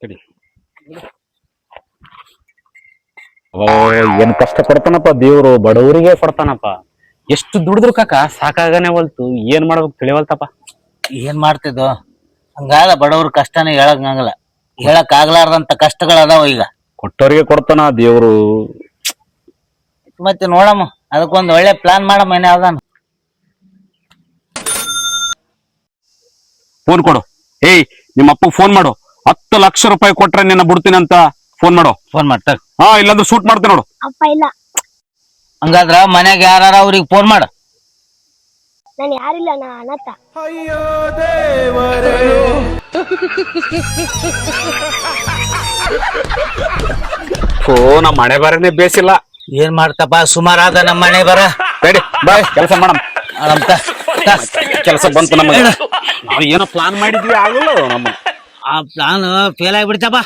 ತಡಿ. ಏನ್ ಕಷ್ಟ ಪಡ್ತಾನಪ್ಪ ದೇವ್ರು, ಬಡವರಿಗೆ ಕೊಡ್ತಾನಪ್ಪ. ಎಷ್ಟು ದುಡಿದ್ರು ಕಾಕ ಸಾಕಾಗನೆ ಹೊಲ್ತು, ಏನ್ ಮಾಡ್ಬೇಕು ತಿಳಿವಲ್ತಪ್ಪ. ಏನ್ ಮಾಡ್ತಿದ್ದು ಹಂಗಾದ ಬಡವ್ರ ಕಷ್ಟನೇ ಹೇಳಕ್ ಆಗ್ಲಾರ್ದಂತ ಕಷ್ಟಗಳು ಅದಾವ ಈಗ. ಕೊಟ್ಟವ್ರಿಗೆ ಕೊಡ್ತಾನ ದೇವ್ರು. ಮತ್ತೆ ನೋಡಮ್ಮ, ಅದಕ್ಕೊಂದ್ ಒಳ್ಳೆ ಪ್ಲಾನ್ ಮಾಡಮ್ಮ. ಏನೇ ಯಾವ್ದಾನ ಫೋನ್ ಕೊಡು. ಏಯ್, ನಿಮ್ಮ ಅಪ್ಪ ಫೋನ್ ಮಾಡು. 10 ಲಕ್ಷ ರೂಪಾಯಿ ಕೊಟ್ರೆ ನಿನ್ನ ಬಿಡ್ತೀನಿ ಅಂತ ಫೋನ್ ಮಾಡು. ಫೋನ್ ಮಾಡ್ತಾರ. ಹಾ, ಇಲ್ಲಾಂದ್ರೆ ಶೂಟ್ ಮಾಡ್ತೀನಿ ನೋಡು. ಅಪ್ಪ ಇಲ್ಲ, ಹಂಗಾದ್ರ ಮನ್ಯಾಗ ಯಾರ ಅವ್ರಿಗೆ ಫೋನ್ ಮಾಡ. ನಾನು ಯಾರಿಲ್ಲ, ನಾ ಅನಾಥ. ನಮ್ಮ ಮನೆ ಬರನೇ ಬೇಸಿಲ್ಲ. ಏನ್ ಮಾಡ್ತಪ್ಪ, ಸುಮಾರಾದ ನಮ್ಮ ಮನೆ ಬರ. ಬೇಡಿ ಬಾ, ಕೆಲಸ ಮಾಡಮ್. ಕೆಲಸ ಬಂತು ನಮಗೆ. ನಾವು ಏನೋ ಪ್ಲಾನ್ ಮಾಡಿದ್ವಿ, ಆಗಲ್ಲ ನಮ್ಮ ಆ ಪ್ಲಾನ್ ಫೇಲ್ ಆಗಿಬಿಡ್ತಪ್ಪ.